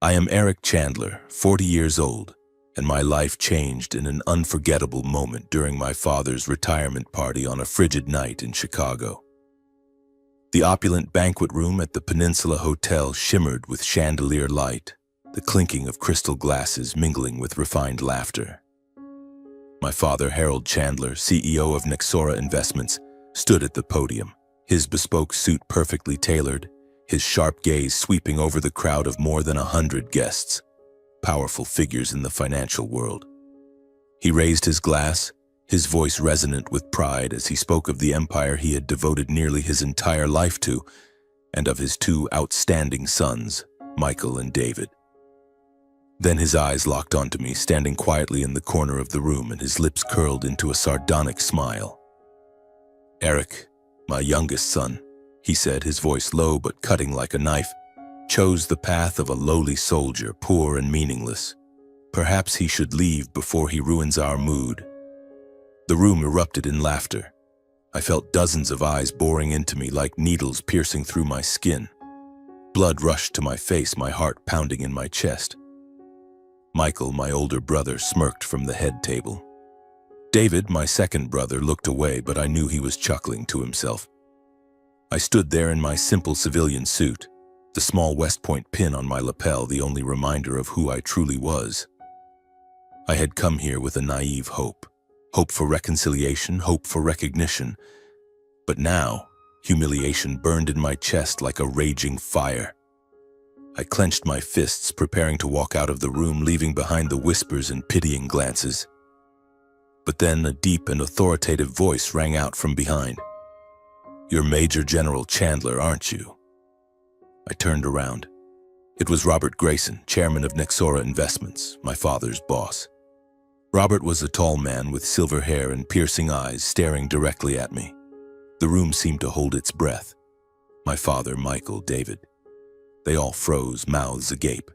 I am Eric Chandler, 40 years old, and my life changed in an unforgettable moment during my father's retirement party on a frigid night in Chicago. The opulent banquet room at the Peninsula Hotel shimmered with chandelier light, the clinking of crystal glasses mingling with refined laughter. My father, Harold Chandler, CEO of Nexora Investments, stood at the podium, his bespoke suit perfectly tailored, his sharp gaze sweeping over the crowd of more than 100 guests, powerful figures in the financial world. He raised his glass, his voice resonant with pride as he spoke of the empire he had devoted nearly his entire life to, and of his two outstanding sons, Michael and David. Then his eyes locked onto me, standing quietly in the corner of the room, and his lips curled into a sardonic smile. "Eric, my youngest son," he said, his voice low but cutting like a knife, "chose the path of a lowly soldier, poor and meaningless. Perhaps he should leave before he ruins our mood." The room erupted in laughter. I felt dozens of eyes boring into me like needles piercing through my skin. Blood rushed to my face, my heart pounding in my chest. Michael, my older brother, smirked from the head table. David, my second brother, looked away, but I knew he was chuckling to himself. I stood there in my simple civilian suit, the small West Point pin on my lapel the only reminder of who I truly was. I had come here with a naive hope for reconciliation, hope for recognition. But now, humiliation burned in my chest like a raging fire. I clenched my fists, preparing to walk out of the room, leaving behind the whispers and pitying glances. But then a deep and authoritative voice rang out from behind. "You're Major General Chandler, aren't you?" I turned around. It was Robert Grayson, chairman of Nexora Investments, my father's boss. Robert was a tall man with silver hair and piercing eyes staring directly at me. The room seemed to hold its breath. My father, Michael, David. They all froze, mouths agape.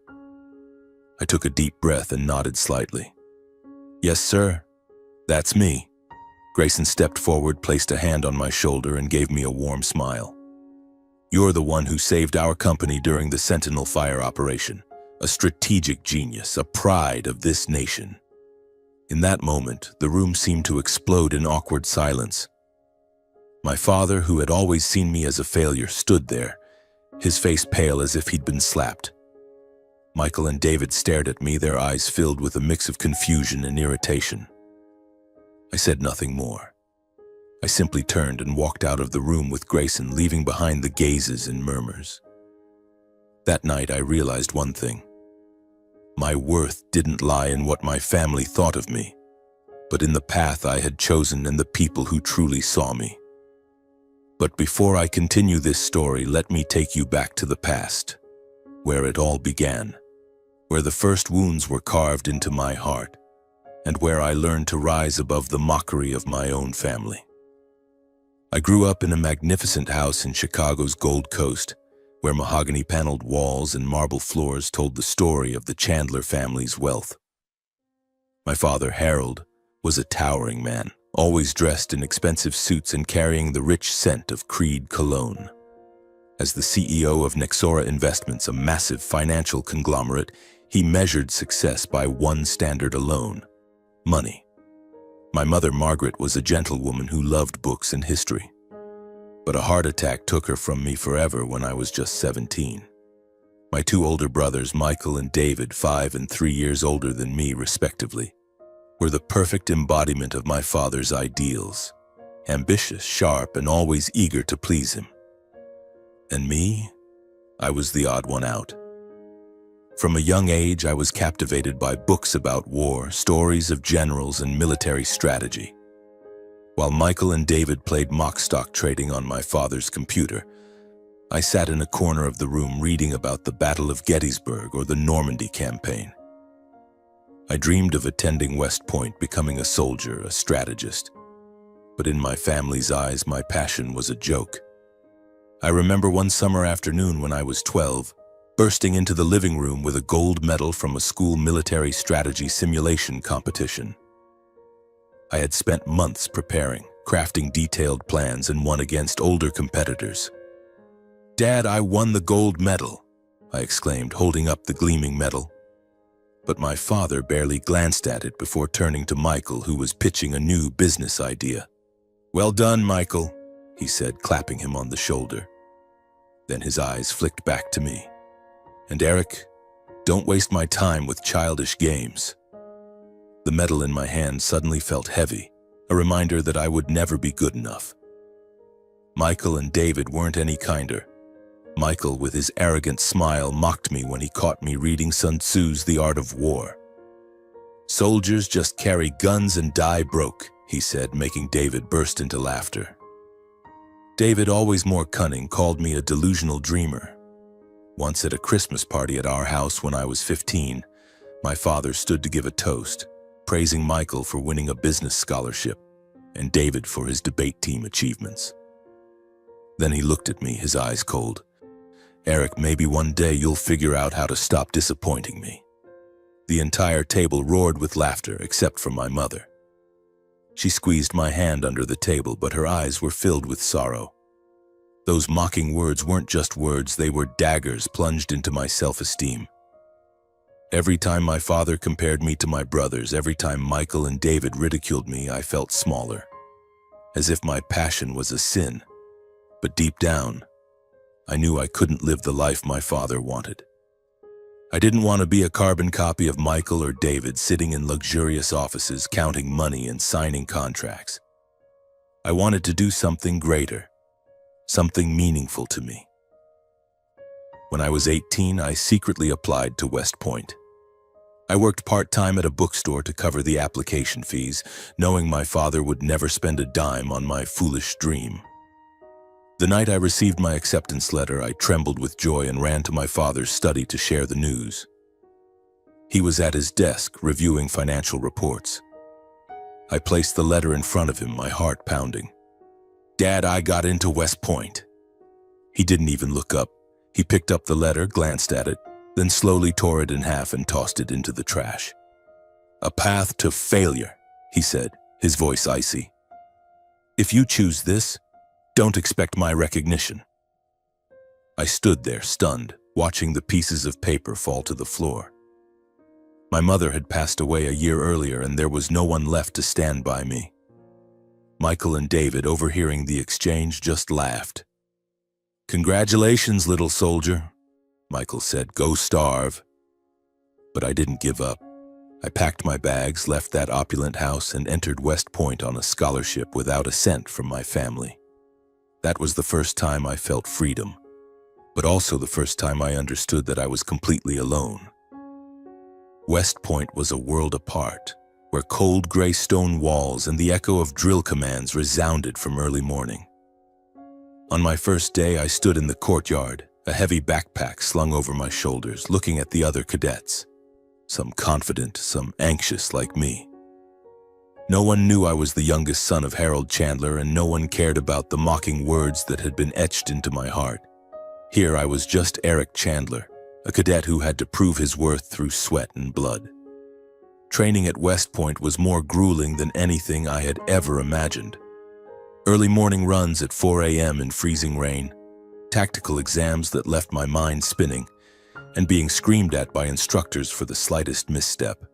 I took a deep breath and nodded slightly. "Yes, sir. That's me." Grayson stepped forward, placed a hand on my shoulder, and gave me a warm smile. "You're the one who saved our company during the Sentinel fire operation. A strategic genius, a pride of this nation." In that moment, the room seemed to explode in awkward silence. My father, who had always seen me as a failure, stood there, his face pale as if he'd been slapped. Michael and David stared at me, their eyes filled with a mix of confusion and irritation. I said nothing more. I simply turned and walked out of the room with Grayson, leaving behind the gazes and murmurs. That night, I realized one thing. My worth didn't lie in what my family thought of me, but in the path I had chosen and the people who truly saw me. But before I continue this story, let me take you back to the past, where it all began, where the first wounds were carved into my heart, and where I learned to rise above the mockery of my own family. I grew up in a magnificent house in Chicago's Gold Coast, where mahogany-paneled walls and marble floors told the story of the Chandler family's wealth. My father, Harold, was a towering man, always dressed in expensive suits and carrying the rich scent of Creed cologne. As the CEO of Nexora Investments, a massive financial conglomerate, he measured success by one standard alone: money. My mother, Margaret, was a gentlewoman who loved books and history. But a heart attack took her from me forever when I was just 17. My two older brothers, Michael and David, 5 and 3 years older than me, respectively, were the perfect embodiment of my father's ideals: ambitious, sharp, and always eager to please him. And me? I was the odd one out. From a young age, I was captivated by books about war, stories of generals and military strategy. While Michael and David played mock stock trading on my father's computer, I sat in a corner of the room reading about the Battle of Gettysburg or the Normandy campaign. I dreamed of attending West Point, becoming a soldier, a strategist. But in my family's eyes, my passion was a joke. I remember one summer afternoon when I was 12, bursting into the living room with a gold medal from a school military strategy simulation competition. I had spent months preparing, crafting detailed plans, and won against older competitors. "Dad, I won the gold medal," I exclaimed, holding up the gleaming medal. But my father barely glanced at it before turning to Michael, who was pitching a new business idea. "Well done, Michael," he said, clapping him on the shoulder. Then his eyes flicked back to me. "And Eric, don't waste my time with childish games." The medal in my hand suddenly felt heavy, a reminder that I would never be good enough. Michael and David weren't any kinder. Michael, with his arrogant smile, mocked me when he caught me reading Sun Tzu's The Art of War. "Soldiers just carry guns and die broke," he said, making David burst into laughter. David, always more cunning, called me a delusional dreamer. Once at a Christmas party at our house when I was 15, my father stood to give a toast, praising Michael for winning a business scholarship and David for his debate team achievements. Then he looked at me, his eyes cold. "Eric, maybe one day you'll figure out how to stop disappointing me." The entire table roared with laughter, except for my mother. She squeezed my hand under the table, but her eyes were filled with sorrow. Those mocking words weren't just words, they were daggers plunged into my self-esteem. Every time my father compared me to my brothers, every time Michael and David ridiculed me, I felt smaller, as if my passion was a sin. But deep down, I knew I couldn't live the life my father wanted. I didn't want to be a carbon copy of Michael or David, sitting in luxurious offices, counting money and signing contracts. I wanted to do something greater, something meaningful to me. When I was 18, I secretly applied to West Point. I worked part-time at a bookstore to cover the application fees, knowing my father would never spend a dime on my foolish dream. The night I received my acceptance letter, I trembled with joy and ran to my father's study to share the news. He was at his desk, reviewing financial reports. I placed the letter in front of him, my heart pounding. "Dad, I got into West Point." He didn't even look up. He picked up the letter, glanced at it, then slowly tore it in half and tossed it into the trash. "A path to failure," he said, his voice icy. "If you choose this, don't expect my recognition." I stood there, stunned, watching the pieces of paper fall to the floor. My mother had passed away a year earlier, and there was no one left to stand by me. Michael and David, overhearing the exchange, just laughed. "Congratulations, little soldier," Michael said. "Go starve." But I didn't give up. I packed my bags, left that opulent house, and entered West Point on a scholarship without a cent from my family. That was the first time I felt freedom, but also the first time I understood that I was completely alone. West Point was a world apart, where cold gray stone walls and the echo of drill commands resounded from early morning. On my first day, I stood in the courtyard, a heavy backpack slung over my shoulders, looking at the other cadets, some confident, some anxious like me. No one knew I was the youngest son of Harold Chandler, and no one cared about the mocking words that had been etched into my heart. Here I was, just Eric Chandler, a cadet who had to prove his worth through sweat and blood. Training at West Point was more grueling than anything I had ever imagined. Early morning runs at 4 a.m. in freezing rain, tactical exams that left my mind spinning, and being screamed at by instructors for the slightest misstep.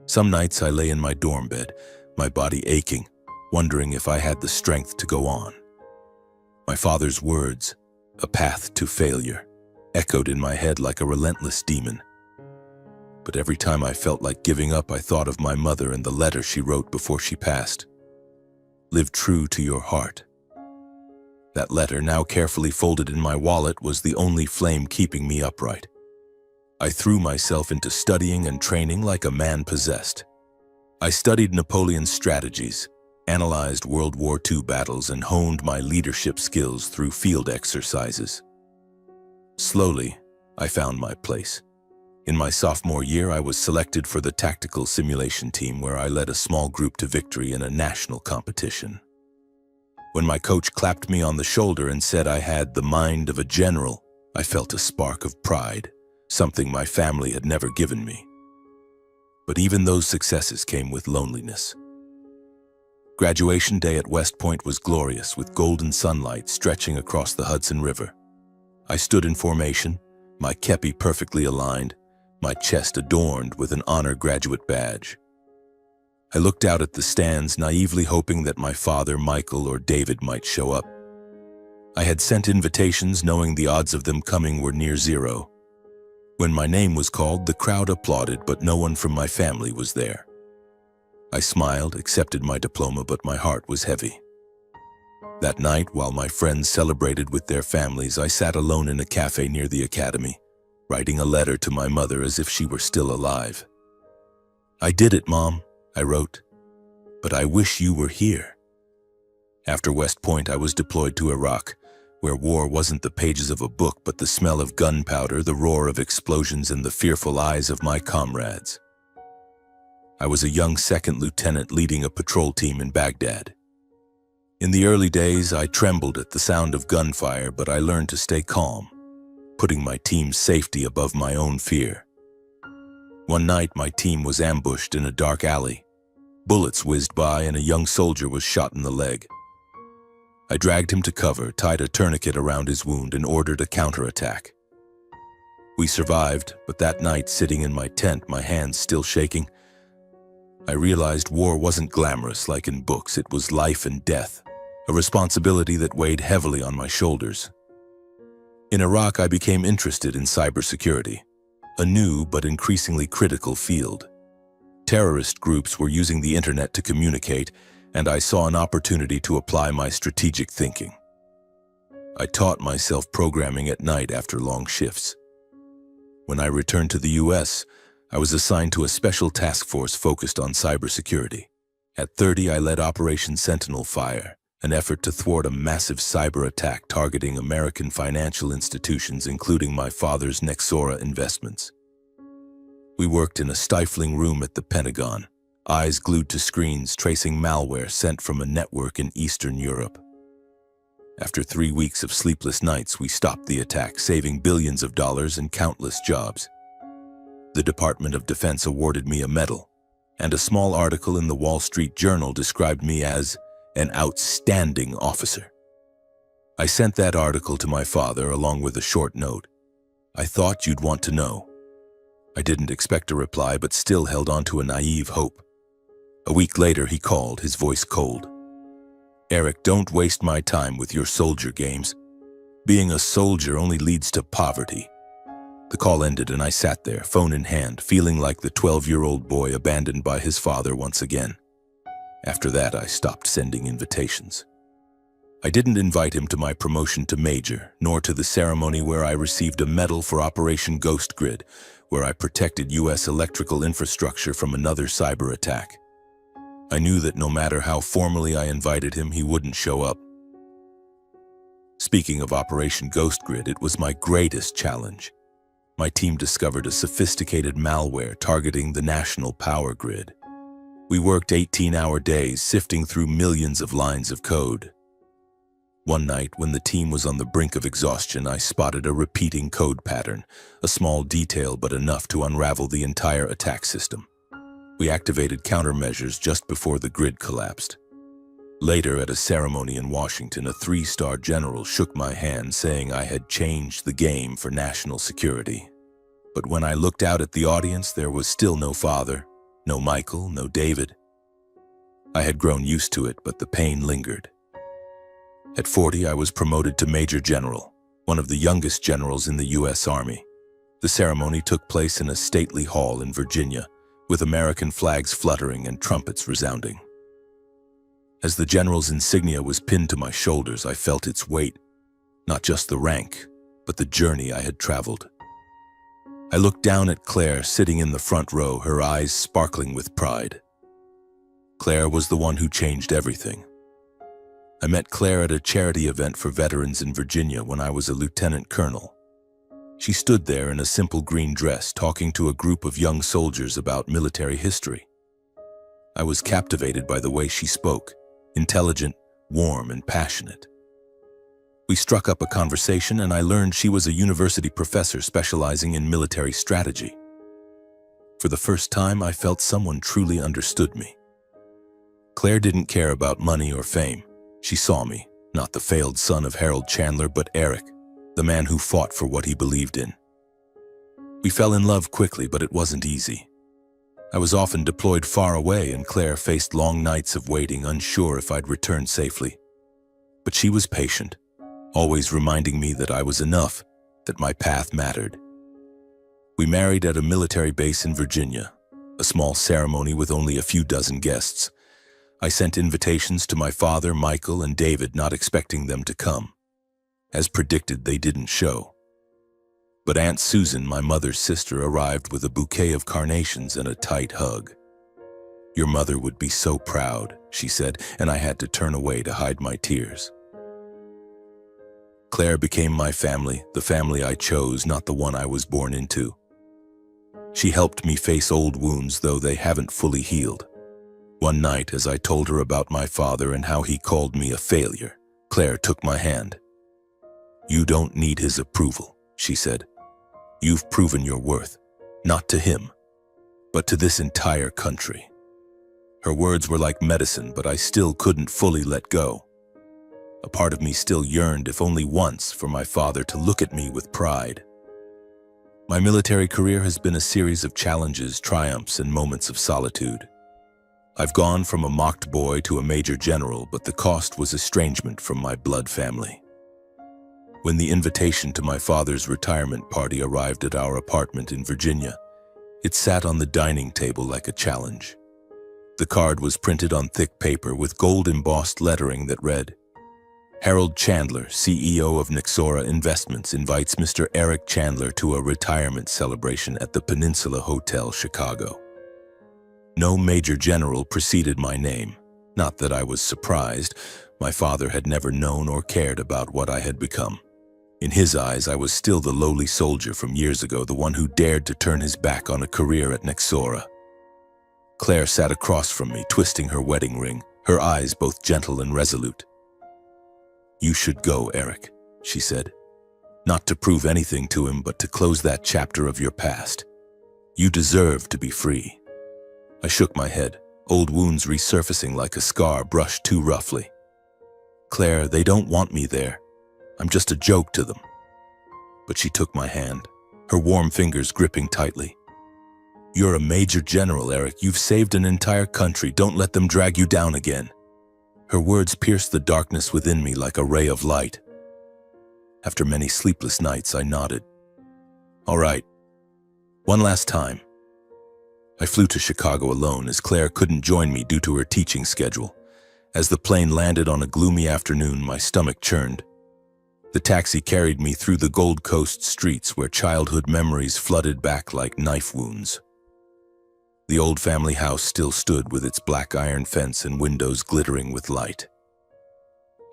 Some nights I lay in my dorm bed, my body aching, wondering if I had the strength to go on. My father's words, "a path to failure," echoed in my head like a relentless demon. But every time I felt like giving up, I thought of my mother and the letter she wrote before she passed. "Live true to your heart." That letter, now carefully folded in my wallet, was the only flame keeping me upright. I threw myself into studying and training like a man possessed. I studied Napoleon's strategies, analyzed World War II battles, and honed my leadership skills through field exercises. Slowly, I found my place. In my sophomore year, I was selected for the tactical simulation team, where I led a small group to victory in a national competition. When my coach clapped me on the shoulder and said I had the mind of a general, I felt a spark of pride, something my family had never given me. But even those successes came with loneliness. Graduation day at West Point was glorious, with golden sunlight stretching across the Hudson River. I stood in formation, my kepi perfectly aligned, my chest adorned with an honor graduate badge. I looked out at the stands, naively hoping that my father, Michael, or David might show up. I had sent invitations knowing the odds of them coming were near zero. When my name was called, the crowd applauded, but no one from my family was there. I smiled, accepted my diploma, but my heart was heavy. That night, while my friends celebrated with their families, I sat alone in a cafe near the academy, writing a letter to my mother as if she were still alive. "I did it, Mom," I wrote, "but I wish you were here." After West Point, I was deployed to Iraq, where war wasn't the pages of a book, but the smell of gunpowder, the roar of explosions, and the fearful eyes of my comrades. I was a young second lieutenant leading a patrol team in Baghdad. In the early days, I trembled at the sound of gunfire, but I learned to stay calm, putting my team's safety above my own fear. One night, my team was ambushed in a dark alley. Bullets whizzed by, and a young soldier was shot in the leg. I dragged him to cover, tied a tourniquet around his wound, and ordered a counterattack. We survived, but that night, sitting in my tent, my hands still shaking, I realized war wasn't glamorous like in books. It was life and death, a responsibility that weighed heavily on my shoulders. In Iraq, I became interested in cybersecurity, a new but increasingly critical field. Terrorist groups were using the internet to communicate, and I saw an opportunity to apply my strategic thinking. I taught myself programming at night after long shifts. When I returned to the US, I was assigned to a special task force focused on cybersecurity. At 30, I led Operation Sentinel Fire, an effort to thwart a massive cyber attack targeting American financial institutions, including my father's Nexora investments. We worked in a stifling room at the Pentagon, eyes glued to screens tracing malware sent from a network in Eastern Europe. After 3 weeks of sleepless nights, we stopped the attack, saving billions of dollars and countless jobs. The Department of Defense awarded me a medal, and a small article in the Wall Street Journal described me as an outstanding officer. I sent that article to my father along with a short note. "I thought you'd want to know." I didn't expect a reply, but still held on to a naive hope. A week later, he called, his voice cold. "Eric, don't waste my time with your soldier games. Being a soldier only leads to poverty." The call ended and I sat there, phone in hand, feeling like the 12-year-old boy abandoned by his father once again. After that, I stopped sending invitations. I didn't invite him to my promotion to major, nor to the ceremony where I received a medal for Operation Ghost Grid, where I protected U.S. electrical infrastructure from another cyber attack. I knew that no matter how formally I invited him, he wouldn't show up. Speaking of Operation Ghost Grid, it was my greatest challenge. My team discovered a sophisticated malware targeting the national power grid. We worked 18-hour days, sifting through millions of lines of code. One night, when the team was on the brink of exhaustion, I spotted a repeating code pattern, a small detail but enough to unravel the entire attack system. We activated countermeasures just before the grid collapsed. Later, at a ceremony in Washington, a 3-star general shook my hand, saying I had changed the game for national security. But when I looked out at the audience, there was still no father, no Michael, no David. I had grown used to it, but the pain lingered. At 40, I was promoted to Major General, one of the youngest generals in the U.S. Army. The ceremony took place in a stately hall in Virginia, with American flags fluttering and trumpets resounding. As the general's insignia was pinned to my shoulders, I felt its weight, not just the rank, but the journey I had traveled. I looked down at Claire sitting in the front row, her eyes sparkling with pride. Claire was the one who changed everything. I met Claire at a charity event for veterans in Virginia when I was a lieutenant colonel. She stood there in a simple green dress, talking to a group of young soldiers about military history. I was captivated by the way she spoke, intelligent, warm, and passionate. We struck up a conversation, and I learned she was a university professor specializing in military strategy. For the first time, I felt someone truly understood me. Claire didn't care about money or fame. She saw me, not the failed son of Harold Chandler, but Eric, the man who fought for what he believed in. We fell in love quickly, but it wasn't easy. I was often deployed far away, and Claire faced long nights of waiting, unsure if I'd return safely. But she was patient, always reminding me that I was enough, that my path mattered. We married at a military base in Virginia, a small ceremony with only a few dozen guests. I sent invitations to my father, Michael, and David, not expecting them to come. As predicted, they didn't show. But Aunt Susan, my mother's sister, arrived with a bouquet of carnations and a tight hug. "Your mother would be so proud," she said, and I had to turn away to hide my tears. Claire became my family, the family I chose, not the one I was born into. She helped me face old wounds, though they haven't fully healed. One night, as I told her about my father and how he called me a failure, Claire took my hand. "You don't need his approval," she said. "You've proven your worth, not to him, but to this entire country." Her words were like medicine, but I still couldn't fully let go. A part of me still yearned, if only once, for my father to look at me with pride. My military career has been a series of challenges, triumphs, and moments of solitude. I've gone from a mocked boy to a major general, but the cost was estrangement from my blood family. When the invitation to my father's retirement party arrived at our apartment in Virginia, it sat on the dining table like a challenge. The card was printed on thick paper with gold-embossed lettering that read, "Harold Chandler, CEO of Nixora Investments, invites Mr. Eric Chandler to a retirement celebration at the Peninsula Hotel, Chicago." No major general preceded my name. Not that I was surprised. My father had never known or cared about what I had become. In his eyes, I was still the lowly soldier from years ago, the one who dared to turn his back on a career at Nixora. Claire sat across from me, twisting her wedding ring, her eyes both gentle and resolute. "You should go, Eric," she said. "Not to prove anything to him, but to close that chapter of your past. You deserve to be free." I shook my head, old wounds resurfacing like a scar brushed too roughly. "Claire, they don't want me there. I'm just a joke to them." But she took my hand, her warm fingers gripping tightly. "You're a major general, Eric. You've saved an entire country. Don't let them drag you down again." Her words pierced the darkness within me like a ray of light. After many sleepless nights, I nodded. "All right. One last time." I flew to Chicago alone, as Claire couldn't join me due to her teaching schedule. As the plane landed on a gloomy afternoon, my stomach churned. The taxi carried me through the Gold Coast streets where childhood memories flooded back like knife wounds. The old family house still stood with its black iron fence and windows glittering with light.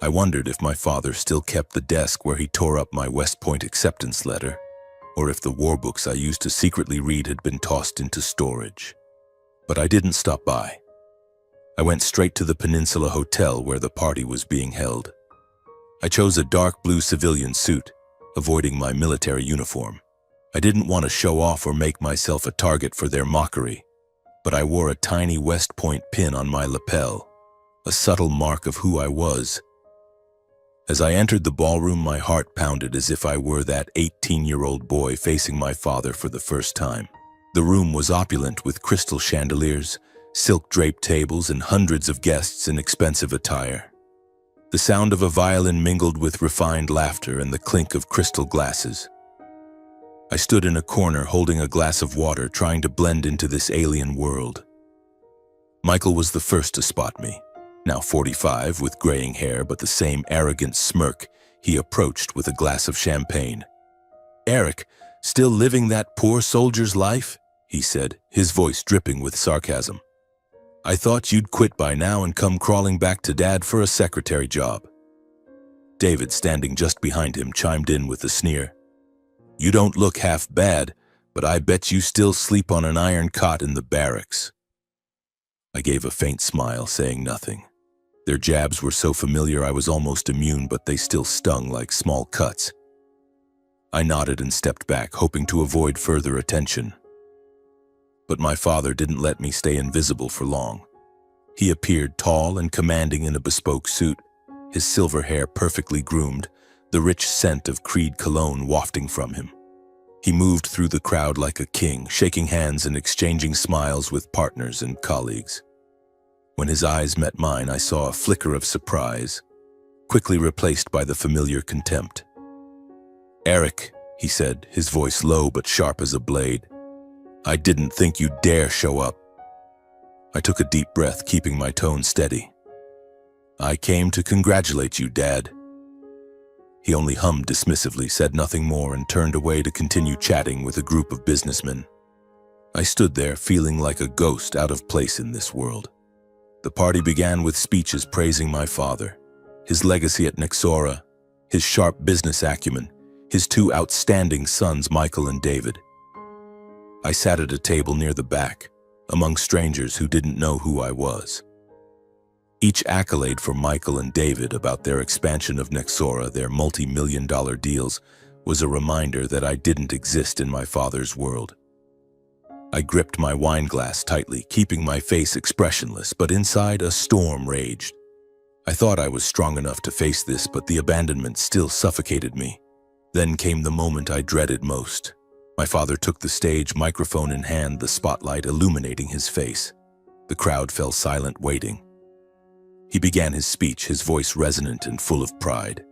I wondered if my father still kept the desk where he tore up my West Point acceptance letter, or if the war books I used to secretly read had been tossed into storage. But I didn't stop by. I went straight to the Peninsula Hotel where the party was being held. I chose a dark blue civilian suit, avoiding my military uniform. I didn't want to show off or make myself a target for their mockery, but I wore a tiny West Point pin on my lapel, a subtle mark of who I was. As I entered the ballroom, my heart pounded as if I were that 18-year-old boy facing my father for the first time. The room was opulent with crystal chandeliers, silk-draped tables, and hundreds of guests in expensive attire. The sound of a violin mingled with refined laughter and the clink of crystal glasses. I stood in a corner holding a glass of water, trying to blend into this alien world. Michael was the first to spot me. Now 45, with graying hair but the same arrogant smirk, he approached with a glass of champagne. "Eric, still living that poor soldier's life?" he said, his voice dripping with sarcasm. "I thought you'd quit by now and come crawling back to Dad for a secretary job." David, standing just behind him, chimed in with a sneer. "You don't look half bad, but I bet you still sleep on an iron cot in the barracks." I gave a faint smile, saying nothing. Their jabs were so familiar I was almost immune, but they still stung like small cuts. I nodded and stepped back, hoping to avoid further attention. But my father didn't let me stay invisible for long. He appeared tall and commanding in a bespoke suit, his silver hair perfectly groomed, the rich scent of Creed cologne wafting from him. He moved through the crowd like a king, shaking hands and exchanging smiles with partners and colleagues. When his eyes met mine, I saw a flicker of surprise, quickly replaced by the familiar contempt. "Eric," he said, his voice low but sharp as a blade, "I didn't think you'd dare show up." I took a deep breath, keeping my tone steady. "I came to congratulate you, Dad." He only hummed dismissively, said nothing more, and turned away to continue chatting with a group of businessmen. I stood there, feeling like a ghost out of place in this world. The party began with speeches praising my father, his legacy at Nexora, his sharp business acumen, his two outstanding sons, Michael and David. I sat at a table near the back, among strangers who didn't know who I was. Each accolade for Michael and David about their expansion of Nexora, their multi-million-dollar deals, was a reminder that I didn't exist in my father's world. I gripped my wine glass tightly, keeping my face expressionless, but inside a storm raged. I thought I was strong enough to face this, but the abandonment still suffocated me. Then came the moment I dreaded most. My father took the stage, microphone in hand, the spotlight illuminating his face. The crowd fell silent, waiting. He began his speech, his voice resonant and full of pride.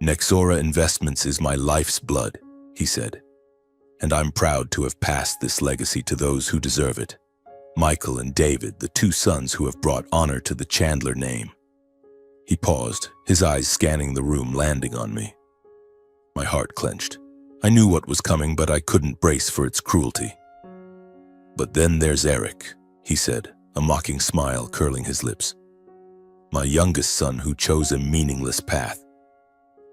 "Nexora Investments is my life's blood," he said, "and I'm proud to have passed this legacy to those who deserve it. Michael and David, the two sons who have brought honor to the Chandler name." He paused, his eyes scanning the room, landing on me. My heart clenched. I knew what was coming, but I couldn't brace for its cruelty. "But then there's Eric," he said, a mocking smile curling his lips. "My youngest son who chose a meaningless path.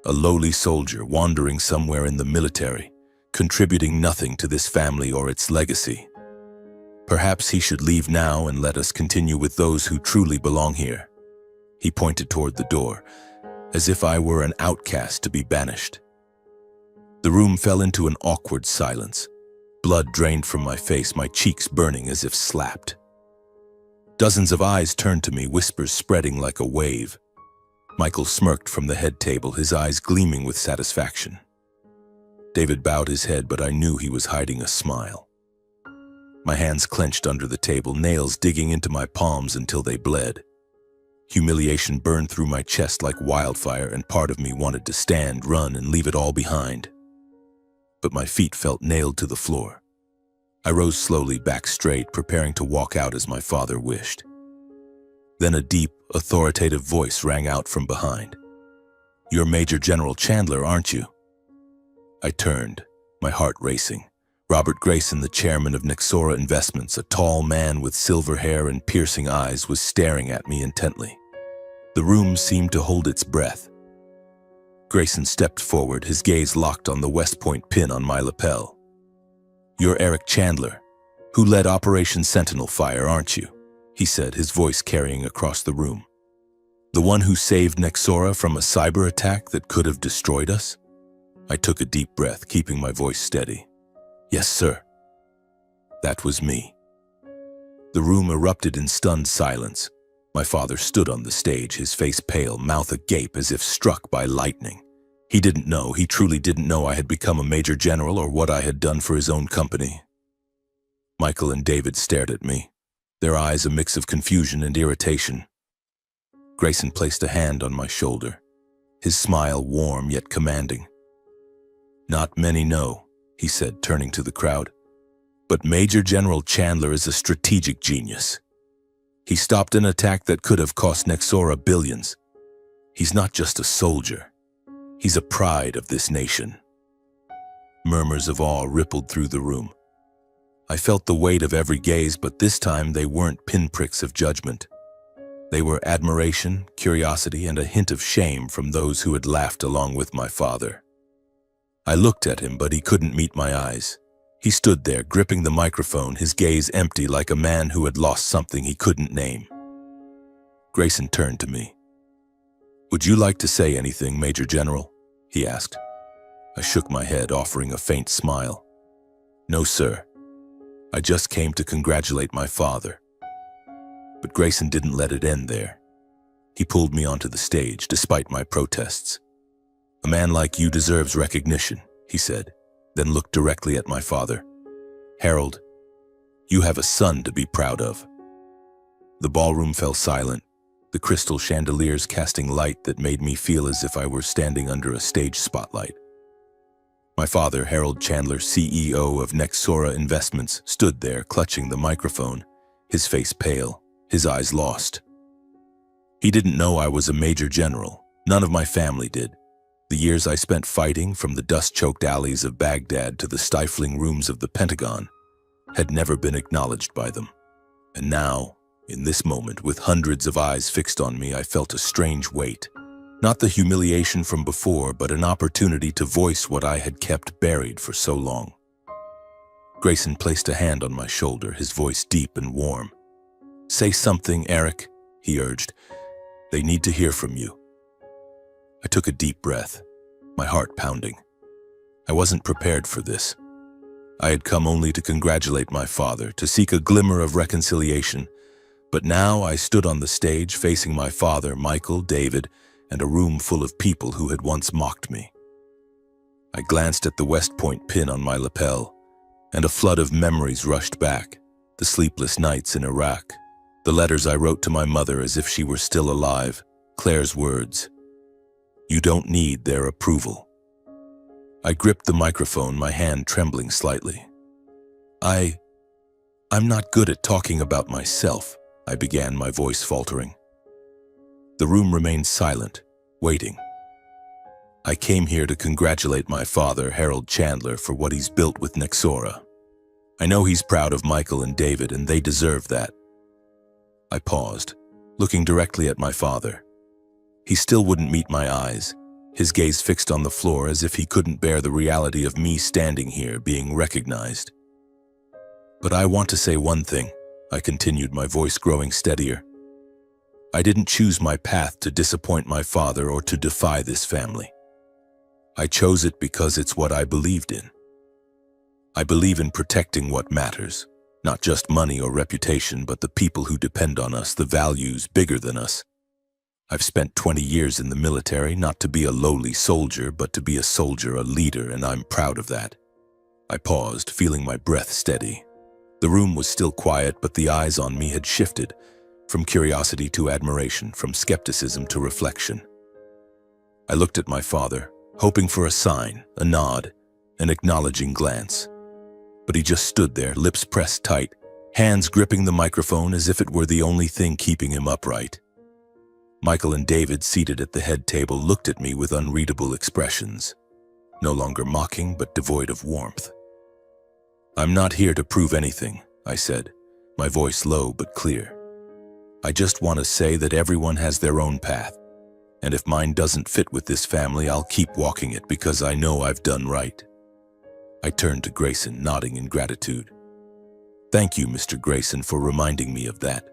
A lowly soldier wandering somewhere in the military, contributing nothing to this family or its legacy. Perhaps he should leave now and let us continue with those who truly belong here." He pointed toward the door, as if I were an outcast to be banished. The room fell into an awkward silence. Blood drained from my face, my cheeks burning as if slapped. Dozens of eyes turned to me, whispers spreading like a wave. Michael smirked from the head table, his eyes gleaming with satisfaction. David bowed his head, but I knew he was hiding a smile. My hands clenched under the table, nails digging into my palms until they bled. Humiliation burned through my chest like wildfire, and part of me wanted to stand, run, and leave it all behind. But my feet felt nailed to the floor. I rose slowly, back straight, preparing to walk out as my father wished. Then a deep, authoritative voice rang out from behind. "You're Major General Chandler, aren't you?" I turned, my heart racing. Robert Grayson, the chairman of Nexora Investments, a tall man with silver hair and piercing eyes, was staring at me intently. The room seemed to hold its breath. Grayson stepped forward, his gaze locked on the West Point pin on my lapel. "You're Eric Chandler, who led Operation Sentinel Fire, aren't you?" he said, his voice carrying across the room. "The one who saved Nexora from a cyber attack that could have destroyed us?" I took a deep breath, keeping my voice steady. "Yes, sir." That was me. The room erupted in stunned silence. My father stood on the stage, his face pale, mouth agape as if struck by lightning. He didn't know, he truly didn't know I had become a major general or what I had done for his own company. Michael and David stared at me, their eyes a mix of confusion and irritation. Grayson placed a hand on my shoulder, his smile warm yet commanding. "Not many know," he said, turning to the crowd, "but Major General Chandler is a strategic genius. He stopped an attack that could have cost Nexora billions. He's not just a soldier. He's a pride of this nation." Murmurs of awe rippled through the room. I felt the weight of every gaze, but this time they weren't pinpricks of judgment. They were admiration, curiosity, and a hint of shame from those who had laughed along with my father. I looked at him, but he couldn't meet my eyes. He stood there, gripping the microphone, his gaze empty like a man who had lost something he couldn't name. Grayson turned to me. "Would you like to say anything, Major General?" he asked. I shook my head, offering a faint smile. "No, sir. I just came to congratulate my father." But Grayson didn't let it end there. He pulled me onto the stage, despite my protests. "A man like you deserves recognition," he said, then looked directly at my father. "Harold, you have a son to be proud of." The ballroom fell silent, the crystal chandeliers casting light that made me feel as if I were standing under a stage spotlight. My father, Harold Chandler, CEO of Nexora Investments, stood there clutching the microphone, his face pale, his eyes lost. He didn't know I was a major general. None of my family did. The years I spent fighting, from the dust-choked alleys of Baghdad to the stifling rooms of the Pentagon, had never been acknowledged by them. And now, in this moment, with hundreds of eyes fixed on me, I felt a strange weight. Not the humiliation from before, but an opportunity to voice what I had kept buried for so long. Grayson placed a hand on my shoulder, his voice deep and warm. "Say something, Eric," he urged. "They need to hear from you." I took a deep breath, my heart pounding. I wasn't prepared for this. I had come only to congratulate my father, to seek a glimmer of reconciliation, but now I stood on the stage facing my father, Michael, David, and a room full of people who had once mocked me. I glanced at the West Point pin on my lapel, and a flood of memories rushed back. The sleepless nights in Iraq, the letters I wrote to my mother as if she were still alive, Claire's words, "You don't need their approval." I gripped the microphone, my hand trembling slightly. I'm not good at talking about myself," I began, my voice faltering. The room remained silent, waiting. "I came here to congratulate my father, Harold Chandler, for what he's built with Nexora. I know he's proud of Michael and David, and they deserve that." I paused, looking directly at my father. He still wouldn't meet my eyes, his gaze fixed on the floor as if he couldn't bear the reality of me standing here being recognized. "But I want to say one thing," I continued, my voice growing steadier. "I didn't choose my path to disappoint my father or to defy this family. I chose it because it's what I believed in. I believe in protecting what matters, not just money or reputation, but the people who depend on us, the values bigger than us. I've spent 20 years in the military, not to be a lowly soldier, but to be a soldier, a leader, and I'm proud of that." I paused, feeling my breath steady. The room was still quiet, but the eyes on me had shifted, from curiosity to admiration, from skepticism to reflection. I looked at my father, hoping for a sign, a nod, an acknowledging glance. But he just stood there, lips pressed tight, hands gripping the microphone as if it were the only thing keeping him upright. Michael and David, seated at the head table, looked at me with unreadable expressions, no longer mocking but devoid of warmth. "I'm not here to prove anything," I said, my voice low but clear. "I just want to say that everyone has their own path, and if mine doesn't fit with this family, I'll keep walking it because I know I've done right." I turned to Grayson, nodding in gratitude. "Thank you, Mr. Grayson, for reminding me of that."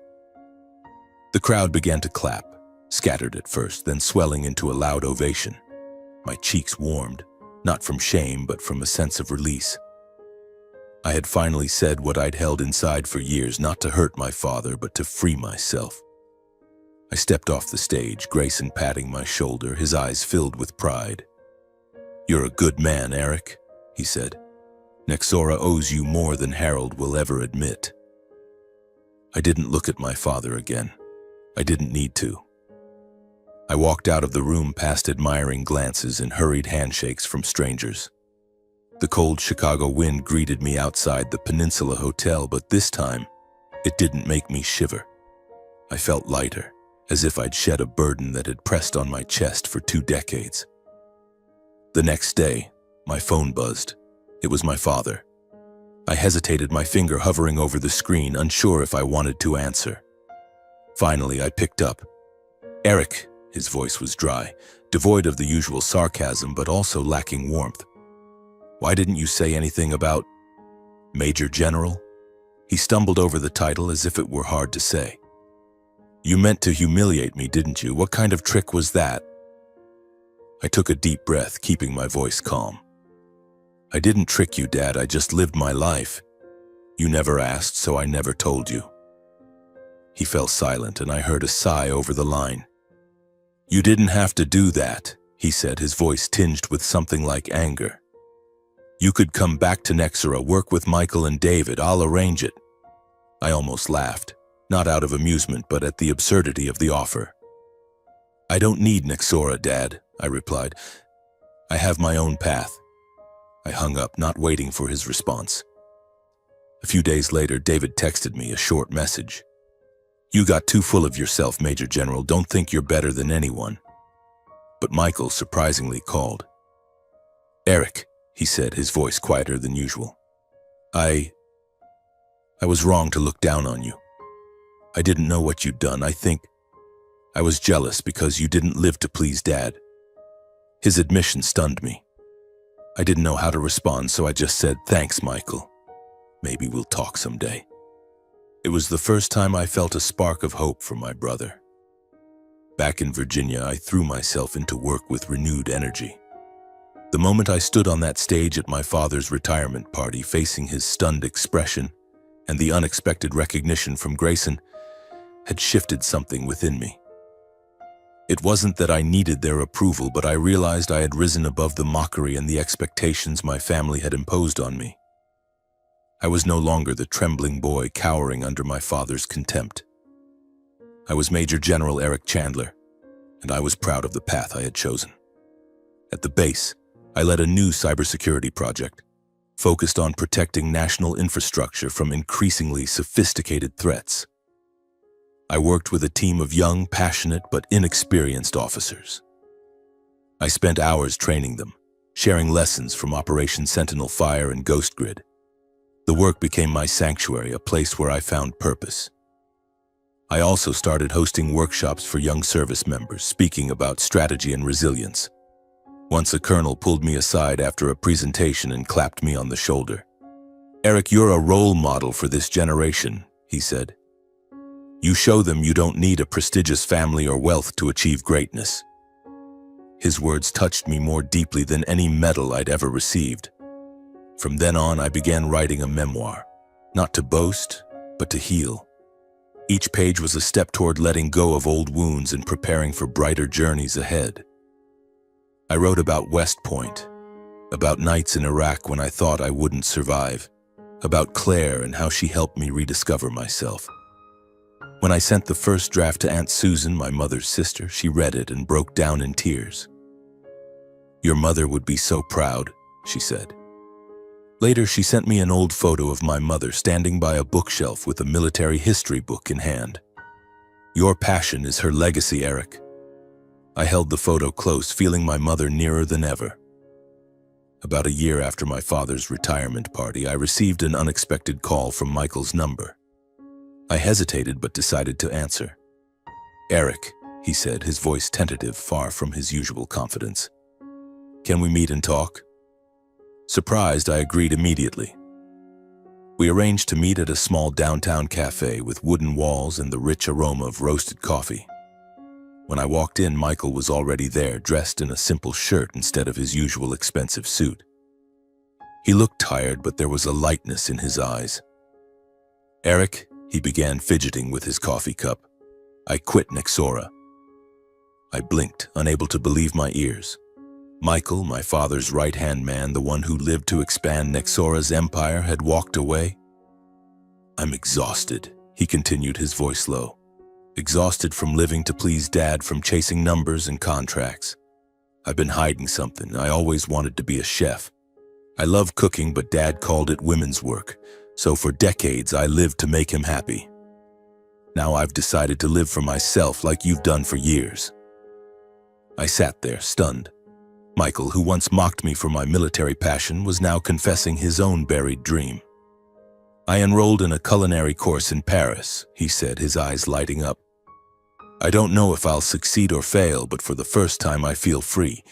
The crowd began to clap, scattered at first, then swelling into a loud ovation. My cheeks warmed, not from shame, but from a sense of release. I had finally said what I'd held inside for years, not to hurt my father, but to free myself. I stepped off the stage, Grayson patting my shoulder, his eyes filled with pride. "You're a good man, Eric," he said. "Nexora owes you more than Harold will ever admit." I didn't look at my father again. I didn't need to. I walked out of the room past admiring glances and hurried handshakes from strangers. The cold Chicago wind greeted me outside the Peninsula Hotel, but this time, it didn't make me shiver. I felt lighter, as if I'd shed a burden that had pressed on my chest for 2 decades. The next day, my phone buzzed. It was my father. I hesitated, my finger hovering over the screen, unsure if I wanted to answer. Finally, I picked up. "Eric," his voice was dry, devoid of the usual sarcasm, but also lacking warmth. "Why didn't you say anything about Major General?" He stumbled over the title as if it were hard to say. "You meant to humiliate me, didn't you? What kind of trick was that?" I took a deep breath, keeping my voice calm. "I didn't trick you, Dad. I just lived my life. You never asked, so I never told you." He fell silent, and I heard a sigh over the line. "You didn't have to do that," he said, his voice tinged with something like anger. You could come back to Nexera, work with Michael and David. I'll arrange it." I almost laughed, not out of amusement, but at the absurdity of the offer. "I don't need Nexera, Dad," I replied. "I have my own path." I hung up, not waiting for his response. A few days later, David texted me a short message. "You got too full of yourself, Major General. Don't think you're better than anyone." But Michael surprisingly called. "Eric," he said, his voice quieter than usual. I was wrong to look down on you. I didn't know what you'd done. I think I was jealous because you didn't live to please Dad." His admission stunned me. I didn't know how to respond, so I just said, "Thanks, Michael. Maybe we'll talk someday." It was the first time I felt a spark of hope for my brother. Back in Virginia, I threw myself into work with renewed energy. The moment I stood on that stage at my father's retirement party, facing his stunned expression and the unexpected recognition from Grayson, had shifted something within me. It wasn't that I needed their approval, but I realized I had risen above the mockery and the expectations my family had imposed on me. I was no longer the trembling boy cowering under my father's contempt. I was Major General Eric Chandler, and I was proud of the path I had chosen. At the base, I led a new cybersecurity project, focused on protecting national infrastructure from increasingly sophisticated threats. I worked with a team of young, passionate, but inexperienced officers. I spent hours training them, sharing lessons from Operation Sentinel Fire and Ghost Grid. The work became my sanctuary, a place where I found purpose. I also started hosting workshops for young service members, speaking about strategy and resilience. Once a colonel pulled me aside after a presentation and clapped me on the shoulder. "Eric, you're a role model for this generation," he said. "You show them you don't need a prestigious family or wealth to achieve greatness." His words touched me more deeply than any medal I'd ever received. From then on, I began writing a memoir, not to boast, but to heal. Each page was a step toward letting go of old wounds and preparing for brighter journeys ahead. I wrote about West Point, about nights in Iraq when I thought I wouldn't survive, about Claire and how she helped me rediscover myself. When I sent the first draft to Aunt Susan, my mother's sister, she read it and broke down in tears. "Your mother would be so proud," she said. Later, she sent me an old photo of my mother standing by a bookshelf with a military history book in hand. "Your passion is her legacy, Eric." I held the photo close, feeling my mother nearer than ever. About a year after my father's retirement party, I received an unexpected call from Michael's number. I hesitated but decided to answer. "Eric," he said, his voice tentative, far from his usual confidence. "Can we meet and talk?" Surprised, I agreed immediately. We arranged to meet at a small downtown cafe with wooden walls and the rich aroma of roasted coffee. When I walked in, Michael was already there, dressed in a simple shirt instead of his usual expensive suit. He looked tired, but there was a lightness in his eyes. "Eric," he began, fidgeting with his coffee cup, "I quit Nexera." I blinked, unable to believe my ears. Michael, my father's right-hand man, the one who lived to expand Nexera's empire, had walked away. "I'm exhausted," he continued, his voice low. "Exhausted from living to please Dad, from chasing numbers and contracts. I've been hiding something. I always wanted to be a chef. I love cooking, but Dad called it women's work, so for decades I lived to make him happy. Now I've decided to live for myself like you've done for years." I sat there, stunned. Michael, who once mocked me for my military passion, was now confessing his own buried dream. "I enrolled in a culinary course in Paris," he said, his eyes lighting up. "I don't know if I'll succeed or fail, but for the first time I feel free.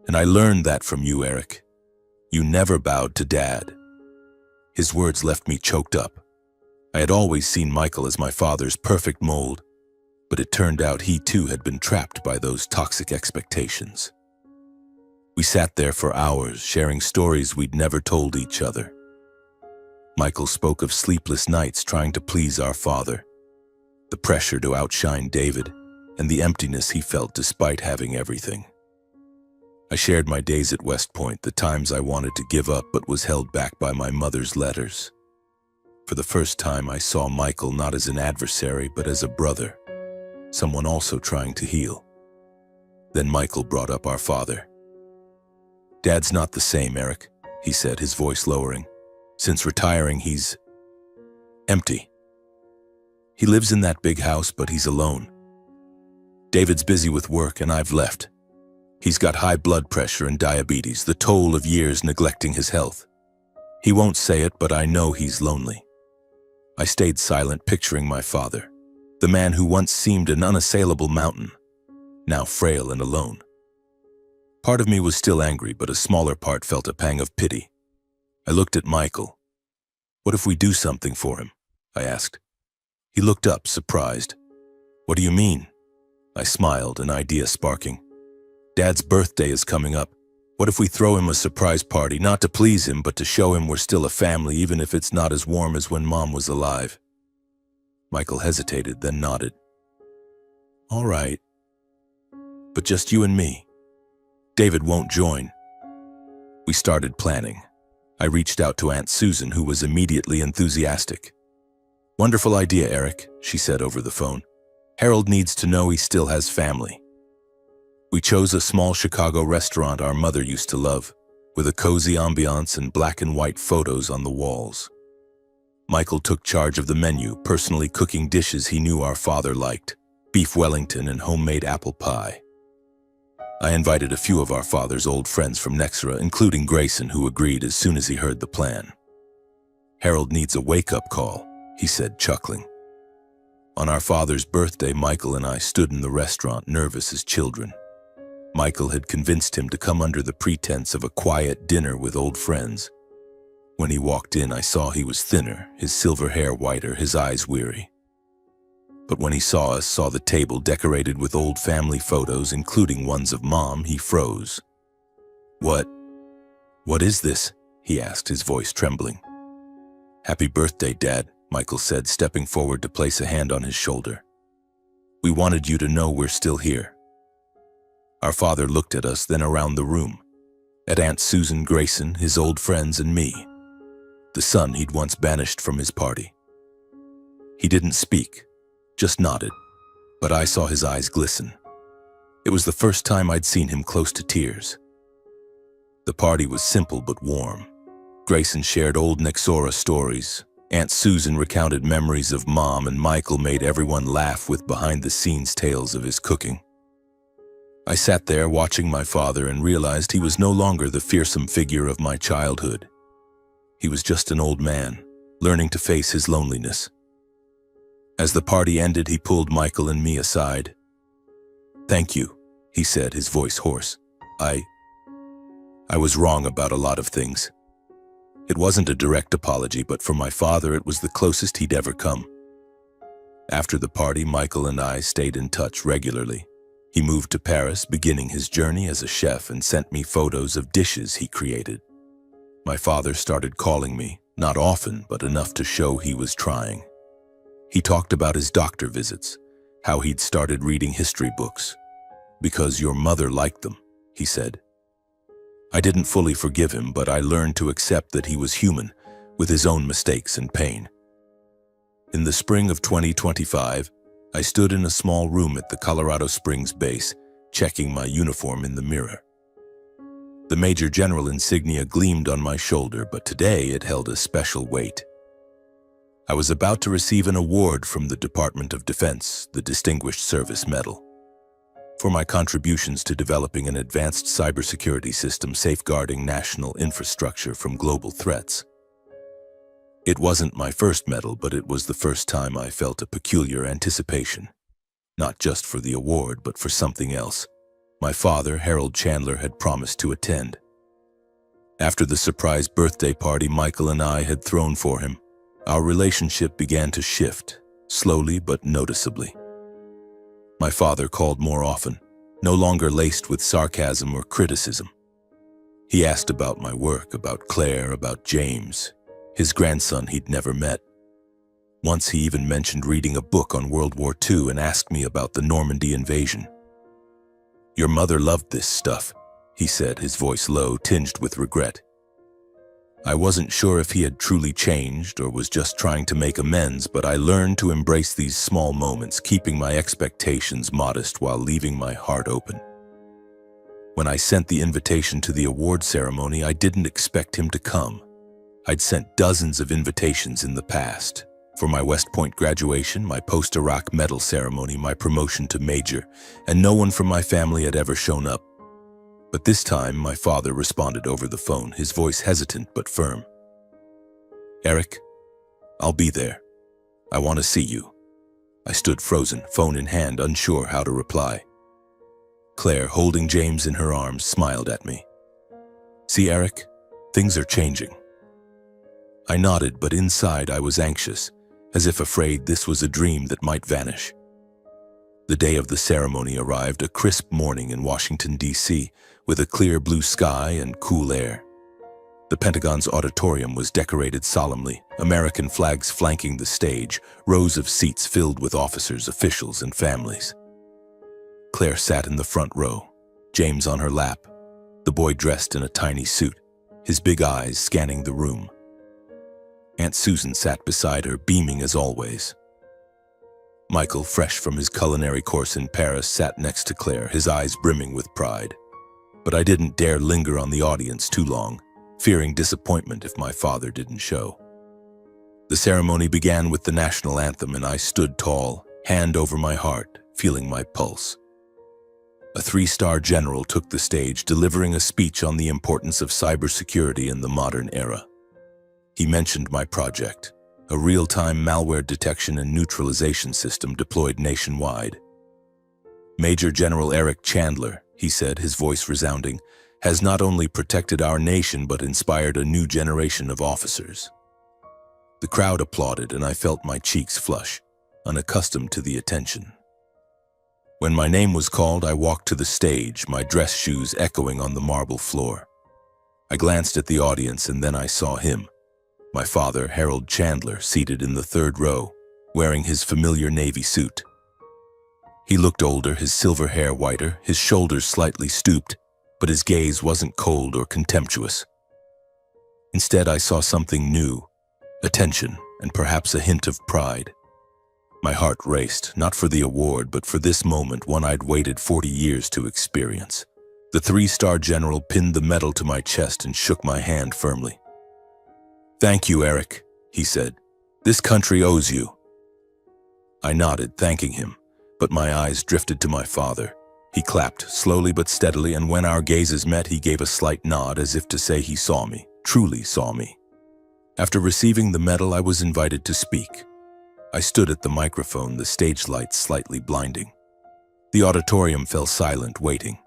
And I learned that from you, Eric. You never bowed to Dad." His words left me choked up. I had always seen Michael as my father's perfect mold, but it turned out he too had been trapped by those toxic expectations. We sat there for hours, sharing stories we'd never told each other. Michael spoke of sleepless nights trying to please our father, the pressure to outshine David, and the emptiness he felt despite having everything. I shared my days at West Point, the times I wanted to give up but was held back by my mother's letters. For the first time, I saw Michael not as an adversary but as a brother, someone also trying to heal. Then Michael brought up our father. "Dad's not the same, Eric," he said, his voice lowering. "Since retiring, he's empty. He lives in that big house, but he's alone. David's busy with work and I've left. He's got high blood pressure and diabetes, the toll of years neglecting his health. He won't say it, but I know he's lonely." I stayed silent, picturing my father, the man who once seemed an unassailable mountain, now frail and alone. Part of me was still angry, but a smaller part felt a pang of pity. I looked at Michael. "What if we do something for him?" I asked. He looked up, surprised. "What do you mean?" I smiled, an idea sparking. "Dad's birthday is coming up. What if we throw him a surprise party, not to please him, but to show him we're still a family, even if it's not as warm as when Mom was alive?" Michael hesitated, then nodded. "All right. But just you and me. David won't join." We started planning. I reached out to Aunt Susan, who was immediately enthusiastic. "Wonderful idea, Eric," she said over the phone. "Harold needs to know he still has family." We chose a small Chicago restaurant our mother used to love, with a cozy ambiance and black and white photos on the walls. Michael took charge of the menu, personally cooking dishes he knew our father liked, beef Wellington and homemade apple pie. I invited a few of our father's old friends from Nexera, including Grayson, who agreed as soon as he heard the plan. "Harold needs a wake-up call," he said, chuckling. On our father's birthday, Michael and I stood in the restaurant, nervous as children. Michael had convinced him to come under the pretense of a quiet dinner with old friends. When he walked in, I saw he was thinner, his silver hair whiter, his eyes weary. But when he saw us, saw the table decorated with old family photos, including ones of Mom, he froze. What is this?" he asked, his voice trembling. "Happy birthday, Dad," Michael said, stepping forward to place a hand on his shoulder. "We wanted you to know we're still here." Our father looked at us, then around the room, at Aunt Susan, Grayson, his old friends, and me, the son he'd once banished from his party. He didn't speak, just nodded, but I saw his eyes glisten. It was the first time I'd seen him close to tears. The party was simple but warm. Grayson shared old Nexera stories. Aunt Susan recounted memories of Mom, and Michael made everyone laugh with behind-the-scenes tales of his cooking. I sat there watching my father and realized he was no longer the fearsome figure of my childhood. He was just an old man, learning to face his loneliness. As the party ended, he pulled Michael and me aside. "Thank you," he said, his voice hoarse. I was wrong about a lot of things. It wasn't a direct apology, but for my father, it was the closest he'd ever come. After the party, Michael and I stayed in touch regularly. He moved to Paris, beginning his journey as a chef, and sent me photos of dishes he created. My father started calling me, not often, but enough to show he was trying. He talked about his doctor visits, how he'd started reading history books. "Because your mother liked them," he said. I didn't fully forgive him, but I learned to accept that he was human, with his own mistakes and pain. In the spring of 2025, I stood in a small room at the Colorado Springs base, checking my uniform in the mirror. The Major General insignia gleamed on my shoulder, but today it held a special weight. I was about to receive an award from the Department of Defense, the Distinguished Service Medal, for my contributions to developing an advanced cybersecurity system safeguarding national infrastructure from global threats. It wasn't my first medal, but it was the first time I felt a peculiar anticipation, not just for the award, but for something else my father, Harold Chandler, had promised to attend. After the surprise birthday party Michael and I had thrown for him, our relationship began to shift, slowly but noticeably. My father called more often, no longer laced with sarcasm or criticism. He asked about my work, about Claire, about James, his grandson he'd never met. Once he even mentioned reading a book on World War II and asked me about the Normandy invasion. "Your mother loved this stuff," he said, his voice low, tinged with regret. I wasn't sure if he had truly changed or was just trying to make amends, but I learned to embrace these small moments, keeping my expectations modest while leaving my heart open. When I sent the invitation to the award ceremony, I didn't expect him to come. I'd sent dozens of invitations in the past. For my West Point graduation, my post-Iraq medal ceremony, my promotion to major, and no one from my family had ever shown up. But this time, my father responded over the phone, his voice hesitant but firm. Eric, I'll be there. I want to see you. I stood frozen, phone in hand, unsure how to reply. Claire, holding James in her arms, smiled at me. See, Eric, things are changing. I nodded, but inside I was anxious, as if afraid this was a dream that might vanish. The day of the ceremony arrived, a crisp morning in Washington, D.C., with a clear blue sky and cool air. The Pentagon's auditorium was decorated solemnly, American flags flanking the stage, rows of seats filled with officers, officials, and families. Claire sat in the front row, James on her lap, the boy dressed in a tiny suit, his big eyes scanning the room. Aunt Susan sat beside her, beaming as always. Michael, fresh from his culinary course in Paris, sat next to Claire, his eyes brimming with pride. But I didn't dare linger on the audience too long, fearing disappointment if my father didn't show. The ceremony began with the national anthem, and I stood tall, hand over my heart, feeling my pulse. A 3-star general took the stage, delivering a speech on the importance of cybersecurity in the modern era. He mentioned my project, a real-time malware detection and neutralization system deployed nationwide. Major General Eric Chandler, he said, his voice resounding, has not only protected our nation but inspired a new generation of officers. The crowd applauded, and I felt my cheeks flush, unaccustomed to the attention. When my name was called, I walked to the stage, my dress shoes echoing on the marble floor. I glanced at the audience, and then I saw him. My father, Harold Chandler, seated in the 3rd row, wearing his familiar navy suit. He looked older, his silver hair whiter, his shoulders slightly stooped, but his gaze wasn't cold or contemptuous. Instead, I saw something new, attention, and perhaps a hint of pride. My heart raced, not for the award, but for this moment, one I'd waited 40 years to experience. The 3-star general pinned the medal to my chest and shook my hand firmly. Thank you, Eric, he said. This country owes you. I nodded, thanking him, but my eyes drifted to my father. He clapped, slowly but steadily, and when our gazes met, he gave a slight nod as if to say he saw me, truly saw me. After receiving the medal, I was invited to speak. I stood at the microphone, the stage lights slightly blinding. The auditorium fell silent, waiting.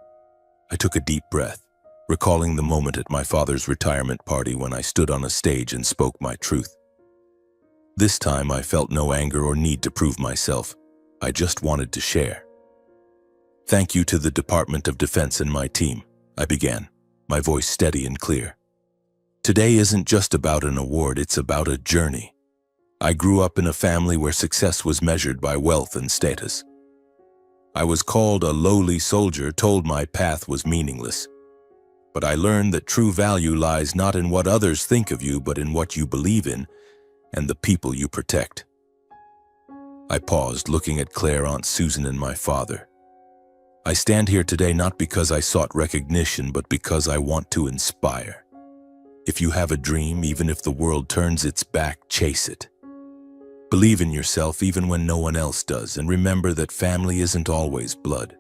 I took a deep breath, recalling the moment at my father's retirement party when I stood on a stage and spoke my truth. This time I felt no anger or need to prove myself. I just wanted to share. Thank you to the Department of Defense and my team, I began, my voice steady and clear. Today isn't just about an award, it's about a journey. I grew up in a family where success was measured by wealth and status. I was called a lowly soldier, told my path was meaningless. But I learned that true value lies not in what others think of you, but in what you believe in and the people you protect. I paused, looking at Claire, Aunt Susan, and my father. I stand here today not because I sought recognition, but because I want to inspire. If you have a dream, even if the world turns its back, chase it. Believe in yourself even when no one else does, and remember that family isn't always blood.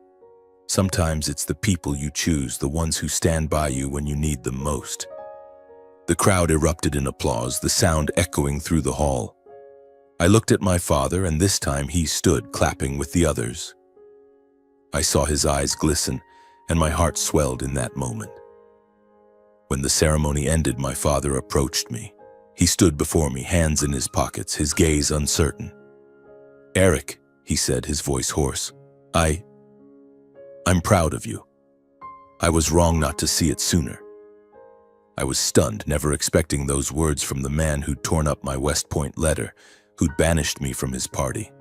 Sometimes it's the people you choose, the ones who stand by you when you need them most. The crowd erupted in applause, the sound echoing through the hall. I looked at my father, and this time he stood, clapping with the others. I saw his eyes glisten, and my heart swelled in that moment. When the ceremony ended, my father approached me. He stood before me, hands in his pockets, his gaze uncertain. "Eric," he said, his voice hoarse, I'm proud of you. I was wrong not to see it sooner." I was stunned, never expecting those words from the man who'd torn up my West Point letter, who'd banished me from his party.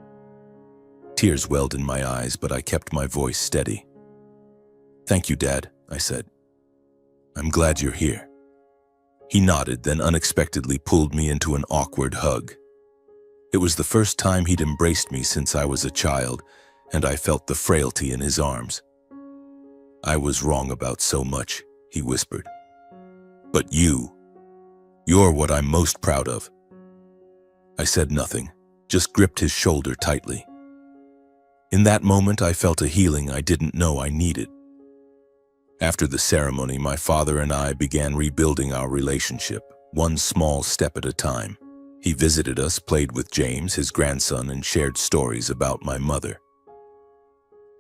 Tears welled in my eyes, but I kept my voice steady. "Thank you, Dad," I said. I'm glad you're here." He nodded, then unexpectedly pulled me into an awkward hug. It was the first time he'd embraced me since I was a child, and I felt the frailty in his arms. "I was wrong about so much," he whispered. "But you're what I'm most proud of." I said nothing, just gripped his shoulder tightly. In that moment, I felt a healing I didn't know I needed. After the ceremony, my father and I began rebuilding our relationship, one small step at a time. He visited us, played with James, his grandson, and shared stories about my mother.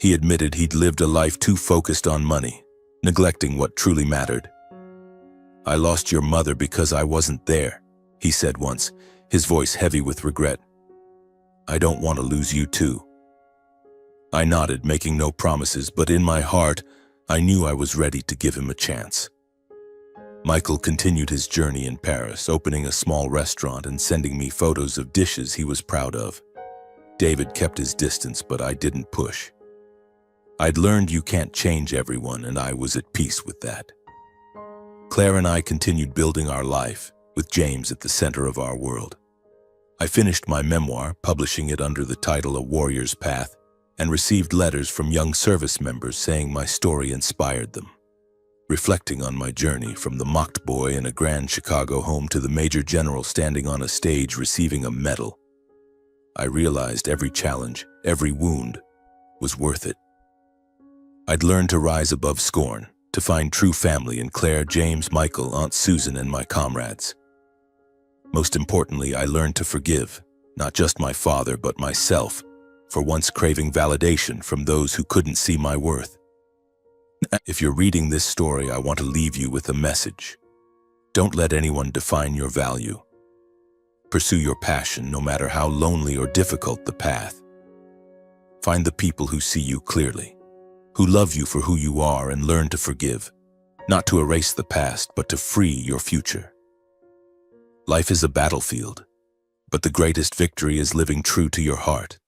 He admitted he'd lived a life too focused on money, neglecting what truly mattered. "I lost your mother because I wasn't there," he said once, his voice heavy with regret. "I don't want to lose you too." I nodded, making no promises, but in my heart, I knew I was ready to give him a chance. Michael continued his journey in Paris, opening a small restaurant and sending me photos of dishes he was proud of. David kept his distance, but I didn't push. I'd learned you can't change everyone, and I was at peace with that. Claire and I continued building our life, with James at the center of our world. I finished my memoir, publishing it under the title A Warrior's Path, and received letters from young service members saying my story inspired them. Reflecting on my journey from the mocked boy in a grand Chicago home to the major general standing on a stage receiving a medal, I realized every challenge, every wound, was worth it. I'd learned to rise above scorn, to find true family in Claire, James, Michael, Aunt Susan, and my comrades. Most importantly, I learned to forgive, not just my father, but myself, for once craving validation from those who couldn't see my worth. If you're reading this story, I want to leave you with a message. Don't let anyone define your value. Pursue your passion, no matter how lonely or difficult the path. Find the people who see you clearly, who love you for who you are, and learn to forgive, not to erase the past, but to free your future. Life is a battlefield, but the greatest victory is living true to your heart.